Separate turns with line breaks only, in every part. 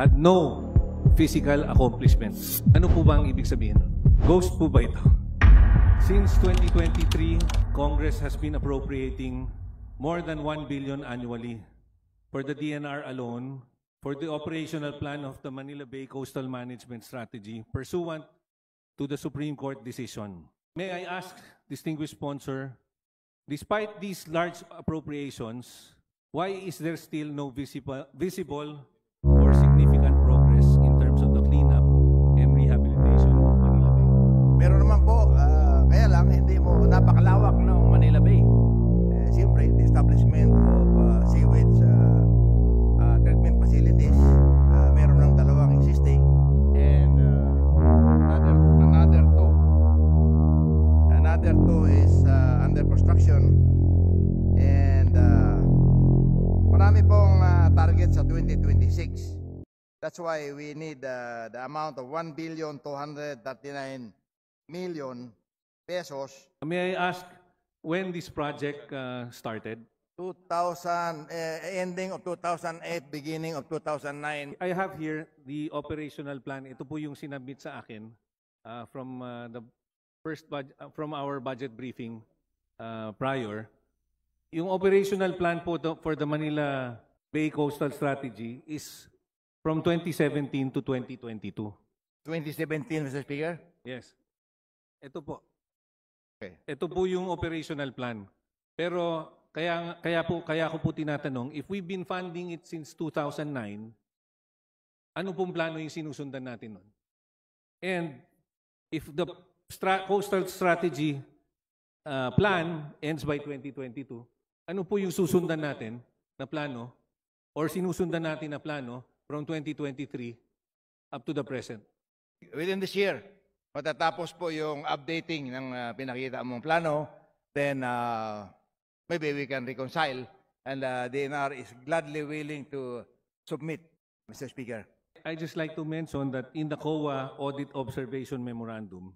had no physical accomplishments. Ano po ba ang ibig sabihin nun? Ghost po ba ito? Since 2023, Congress has been appropriating more than 1 billion annually for the DNR alone for the operational plan of the Manila Bay Coastal Management Strategy pursuant to the Supreme Court decision. May I ask, distinguished sponsor, despite these large appropriations, why is there still no visible or significant progress in terms of the cleanup and rehabilitation of Manila Bay?
Meron naman po, kaya lang hindi mo napakalawak ng Manila Bay. Siyempre, the establishment of sewage treatment facilities, meron ng dalawang existing and another two is under construction and marami pong target sa 2026. That's why we need the amount of 1,239,000,000 pesos.
May I ask when this project started?
2000, ending of 2008, beginning of 2009.
I have here the operational plan. Ito po yung sinabmit sa akin from the first from our budget briefing prior. Yung operational plan po for the Manila Bay Coastal Strategy is from 2017 to 2022.
2017, Mr. Speaker?
Yes. Ito po.
Okay.
Ito po yung operational plan. Pero kaya ko po tinatanong, if we've been funding it since 2009, ano pong plano yung sinusundan natin nun? And if the coastal strategy plan ends by 2022, ano po yung susundan natin na plano or sinusundan natin na plano from 2023 up to the present?
Within this year, matatapos po yung updating ng pinakita mong plano, then maybe we can reconcile and DNR is gladly willing to submit, Mr. Speaker.
I just like to mention that in the COA Audit Observation Memorandum,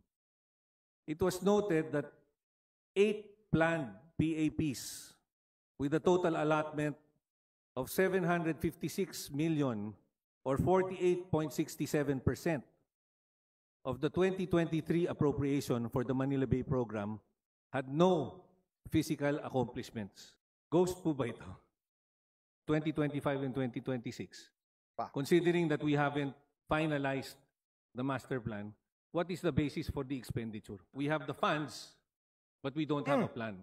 it was noted that 8 planned PAPs with a total allotment of 756 million or 48.67% of the 2023 appropriation for the Manila Bay program had no physical accomplishments. Ghost po ba ito? 2025 and 2026. Considering that we haven't finalized the master plan, what is the basis for the expenditure? We have the funds, but we don't have a plan.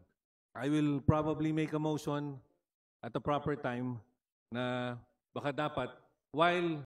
I will probably make a motion at the proper time na baka dapat, while